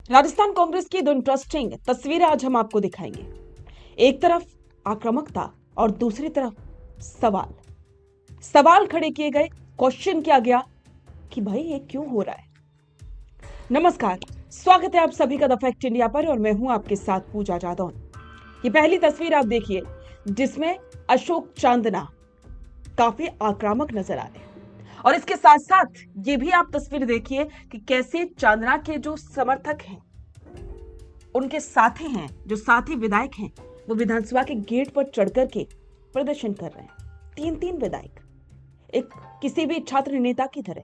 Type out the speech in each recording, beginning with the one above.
राजस्थान कांग्रेस की दो इंटरेस्टिंग तस्वीरें आज हम आपको दिखाएंगे। एक तरफ आक्रामकता और दूसरी तरफ सवाल सवाल खड़े किए गए, क्वेश्चन किया गया कि भाई ये क्यों हो रहा है। नमस्कार, स्वागत है आप सभी का द फैक्ट इंडिया पर और मैं हूं आपके साथ पूजा जादौन। ये पहली तस्वीर आप देखिए जिसमें अशोक चांदना काफी आक्रामक नजर आ रहे हैं और इसके साथ साथ ये भी आप तस्वीर देखिए कि कैसे चांदना के जो समर्थक हैं, उनके साथी हैं, जो साथी विधायक हैं, वो विधानसभा के गेट पर चढ़कर के प्रदर्शन कर रहे हैं। तीन तीन विधायक एक किसी भी छात्र नेता की तरह।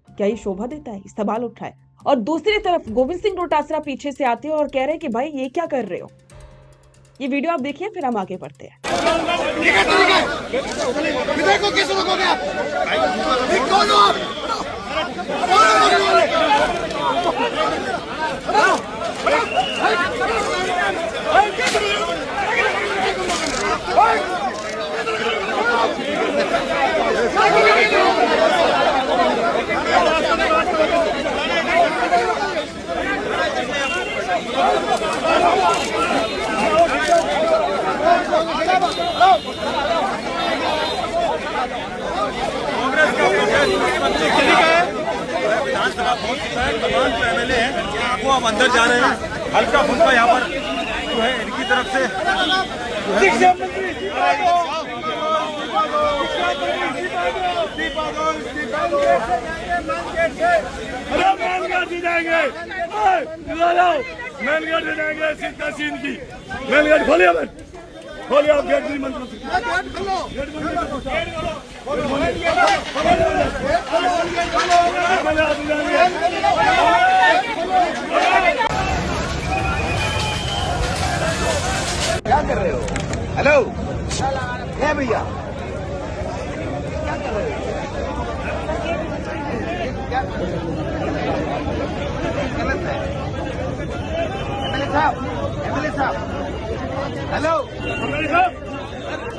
क्या ये शोभा देता है? सवाल उठाए। और दूसरी तरफ गोविंद सिंह डोटासरा पीछे से आते हैं और कह रहे हैं कि भाई ये क्या कर रहे हो। ये वीडियो आप देखिए, फिर हम आगे बढ़ते हैं। विधायक को कैसे रोकोगे आप? कौन हो आप? विधानसभा पहुंच चुका है, तमाम जो एमएलए हैं वो अब अंदर जा रहे हैं। हल्का फुल्का यहाँ पर जो है इनकी तरफ से मेन खोलिए आप गेट नहीं बंद क्या कर रहे हो? हेलो, है भैया, क्या कर रहे हो? क्या गलत है? एमएलए साहब, हेलो,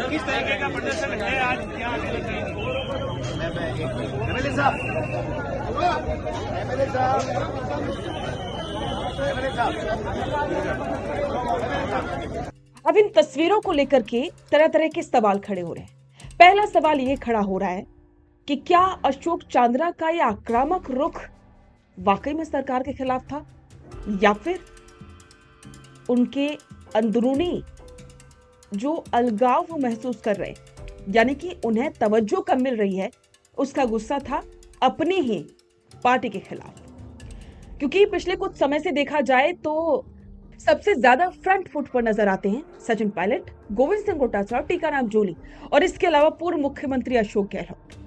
किस तरीके का प्रदर्शन है आज यहाँ? एमएलए साहब, एमएलए साहब, एमएलए साहब। अब इन तस्वीरों को लेकर के तरह तरह के सवाल खड़े हो रहे हैं। पहला सवाल ये खड़ा हो रहा है कि क्या अशोक चांदना का ये आक्रामक रुख वाकई में सरकार के खिलाफ था या फिर उनके अंदरूनी जो अलगाव वो महसूस कर रहे हैं, यानी कि उन्हें तवज्जो कम मिल रही है, उसका गुस्सा था अपनी ही पार्टी के खिलाफ। क्योंकि पिछले कुछ समय से देखा जाए तो सबसे ज्यादा फ्रंट फुट पर नजर आते हैं सचिन पायलट, गोविंद सिंह डोटासरा, टीकाराम जूली और इसके अलावा पूर्व मुख्यमंत्री अशोक गहलोत।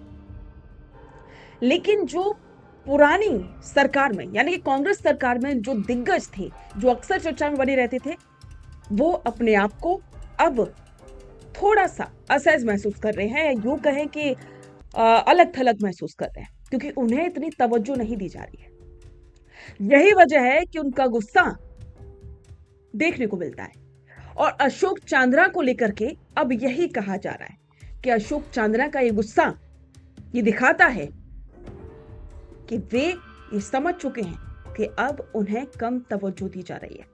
लेकिन जो पुरानी सरकार में यानी कि कांग्रेस सरकार में जो दिग्गज थे, जो अक्सर चर्चा में बने रहते थे, वो अपने आप को अब थोड़ा सा असहज महसूस कर रहे हैं या यूं कहें कि अलग थलग महसूस कर रहे हैं, क्योंकि उन्हें इतनी तवज्जो नहीं दी जा रही है। यही वजह है कि उनका गुस्सा देखने को मिलता है और अशोक चांदना को लेकर के अब यही कहा जा रहा है कि अशोक चांदना का ये गुस्सा ये दिखाता है कि वे ये समझ चुके हैं कि अब उन्हें कम तवज्जो दी जा रही है।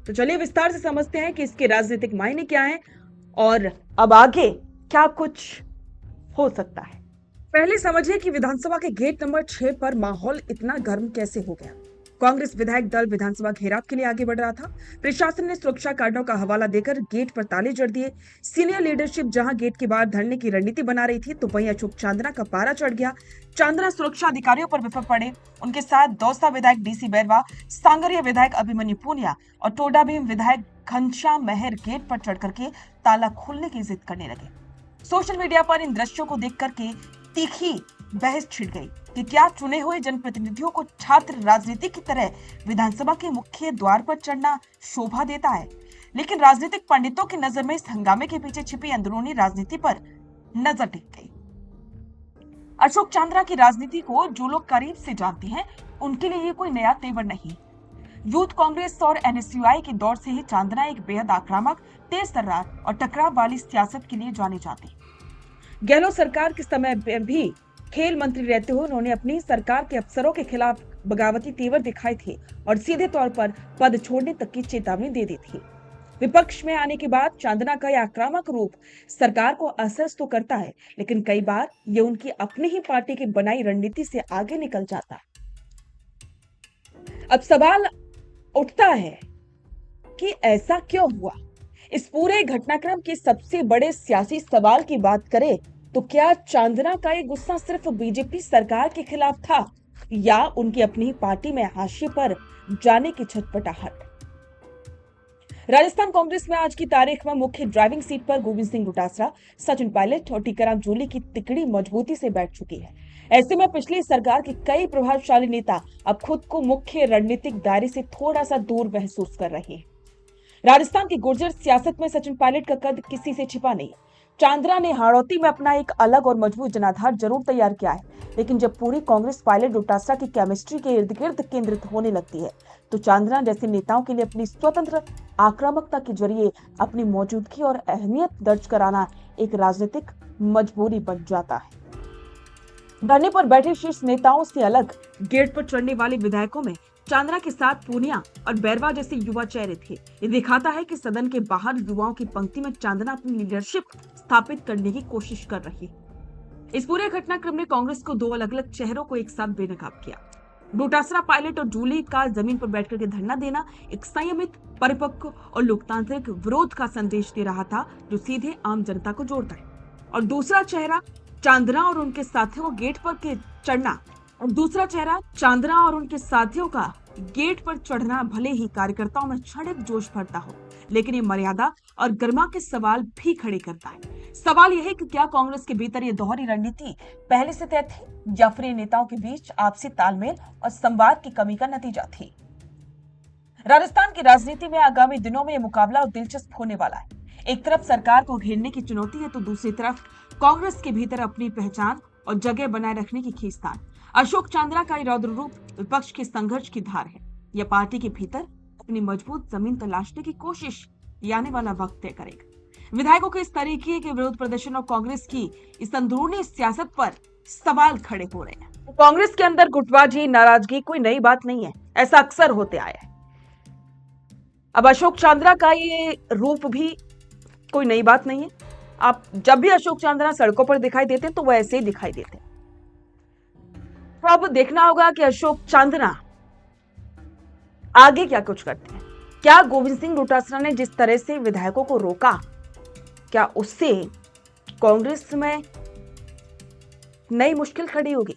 तो चलिए विस्तार से समझते हैं कि इसके राजनीतिक मायने क्या हैं और अब आगे क्या कुछ हो सकता है। पहले समझिए कि विधानसभा के गेट नंबर 6 पर माहौल इतना गर्म कैसे हो गया। कांग्रेस विधायक दल विधानसभा घेराव के लिए आगे बढ़ रहा था। प्रशासन ने सुरक्षा कारणों का हवाला देकर गेट पर ताले जड़ दिए। सीनियर लीडरशिप जहां गेट के बाहर धरने की रणनीति बना रही थी, तो वहीं अशोक चांदना का पारा चढ़ गया। चांदना सुरक्षा अधिकारियों पर विफल पड़े। उनके साथ दौसा विधायक डीसी बैरवा, सांगरिया विधायक अभिमन्यु पूनिया और टोडा भीम विधायक घनश्याम मेहर गेट पर चढ़ करके ताला खोलने की जिद करने लगे। सोशल मीडिया पर इन दृश्यों को देख करके तीखी बहस छिड़ गई कि क्या चुने हुए जनप्रतिनिधियों को छात्र राजनीति की तरह विधानसभा के मुख्य द्वार पर चढ़ना शोभा देता है। लेकिन राजनीतिक पंडितों की नजर में इस हंगामे के पीछे छिपी अंदरूनी राजनीति पर नजर टिक गई। अशोक चांदना की राजनीति को जो लोग करीब से जानते हैं, उनके लिए ये कोई नया तेवर नहीं। यूथ कांग्रेस और एनएसयूआई के दौर से ही चांदना एक बेहद आक्रामक, तेज तर्रार और टकराव वाली सियासत के लिए जाने जाते। गहलोत सरकार के समय भी खेल मंत्री रहते हुए उन्होंने अपनी सरकार के अफसरों के खिलाफ बगावती तेवर दिखाए थे और सीधे तौर पर पद छोड़ने तक की चेतावनी दे दी थी। विपक्ष में आने के बाद चांदना का यह आक्रामक रूप सरकार को असहज तो करता है, लेकिन कई बार ये उनकी अपनी ही पार्टी की बनाई रणनीति से आगे निकल जाता है। अब सवाल उठता है कि ऐसा क्यों हुआ? इस पूरे घटनाक्रम के सबसे बड़े सियासी सवाल की बात करें तो क्या चांदना का ये गुस्सा सिर्फ बीजेपी सरकार के खिलाफ था या उनकी अपनी पार्टी में हाशिए पर जाने की छटपटाहट? राजस्थान कांग्रेस में आज की तारीख में मुख्य ड्राइविंग सीट पर गोविंद सिंह डोटासरा, सचिन पायलट और टीकाराम जूली की तिकड़ी मजबूती से बैठ चुकी है। ऐसे में पिछली सरकार के कई प्रभावशाली नेता अब खुद को मुख्य रणनीतिक दायरे से थोड़ा सा दूर महसूस कर रहे हैं। राजस्थान की गुर्जर सियासत में सचिन पायलट का कद किसी से छिपा नहीं। चांदना ने हाड़ौती में अपना एक अलग और मजबूत जनाधार जरूर तैयार किया है, लेकिन जब पूरी कांग्रेस पायलट डोटासरा की केमिस्ट्री के इर्द गिर्द केंद्रित होने लगती है तो चांदना जैसे नेताओं के लिए अपनी स्वतंत्र आक्रामकता के जरिए अपनी मौजूदगी और अहमियत दर्ज कराना एक राजनीतिक मजबूरी बन जाता है। धरने पर बैठे शीर्ष नेताओं से अलग गेट पर चढ़ने वाले विधायकों में चांदना के साथ पूनिया और बैरवा जैसे युवा चेहरे थे। ये दिखाता है कि सदन के बाहर युवाओं की पंक्ति में चांदना अपनी लीडरशिप स्थापित करने की कोशिश कर रही है। इस पूरे घटनाक्रम ने कांग्रेस को दो अलग अलग चेहरों को एक साथ बेनकाब किया। डोटासरा, पायलट और जूली का जमीन पर बैठकर के धरना देना एक संयमित, परिपक्व और लोकतांत्रिक विरोध का संदेश दे रहा था जो सीधे आम जनता को जोड़ता है। और दूसरा चेहरा चांदना और उनके साथियों का गेट पर चढ़ना भले ही कार्यकर्ताओं में क्षणिक जोश भरता हो, लेकिन ये मर्यादा और गरिमा के सवाल भी खड़े करता है। सवाल यह है कि क्या कांग्रेस के भीतर ये दोहरी रणनीति पहले से तय थी या फिर नेताओं के बीच आपसी तालमेल और संवाद की कमी का नतीजा थी? राजस्थान की राजनीति में आगामी दिनों में यह मुकाबला दिलचस्प होने वाला है। एक तरफ सरकार को घेरने की चुनौती है तो दूसरी तरफ कांग्रेस के भीतर अपनी पहचान और जगह बनाए रखने की खींचतान। अशोक चांदना का रौद्र रूप विपक्ष के संघर्ष की धार है। यह पार्टी के भीतर अपनी मजबूत जमीन तलाशने की कोशिश आने वाला वक्त तय करेगा। विधायकों के इस तरीके के विरोध प्रदर्शन और कांग्रेस की इस अंदरूनी सियासत पर सवाल खड़े हो रहे हैं। कांग्रेस के अंदर गुटबाजी, नाराजगी कोई नई बात नहीं है, ऐसा अक्सर होते आया है। अब अशोक चांदना का ये रूप भी कोई नई बात नहीं है। आप जब भी अशोक चांदना सड़कों पर दिखाई देते हैं तो वह ऐसे ही दिखाई देते हैं। तो अब देखना होगा कि अशोक चांदना आगे क्या कुछ करते हैं। क्या गोविंद सिंह डोटासरा ने जिस तरह से विधायकों को रोका, क्या उससे कांग्रेस में नई मुश्किल खड़ी होगी?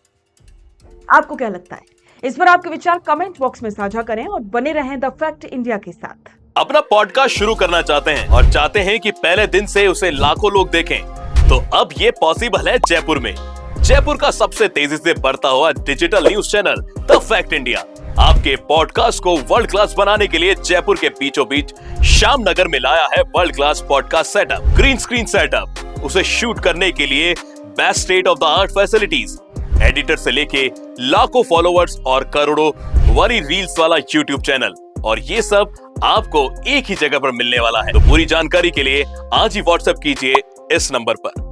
आपको क्या लगता है? इस पर आपके विचार कमेंट बॉक्स में साझा करें और बने रहें द फैक्ट इंडिया के साथ। अपना पॉडकास्ट शुरू करना चाहते हैं और चाहते हैं कि पहले दिन से उसे लाखों लोग देखें, तो अब ये पॉसिबल है जयपुर में। जयपुर का सबसे तेजी से बढ़ता हुआ digital news channel the fact India आपके पॉडकास्ट को वर्ल्ड क्लास बनाने के लिए जयपुर के बीचों बीच श्यामनगर में लाया है world class podcast setup, green screen setup. उसे शूट करने के लिए best state of the art facilities, editor से लेके लाखों फॉलोअर्स और करोड़ों वाली रील्स वाला यूट्यूब चैनल, और ये सब आपको एक ही जगह पर मिलने वाला है। तो पूरी जानकारी के लिए आज ही व्हाट्सएप कीजिए इस नंबर पर।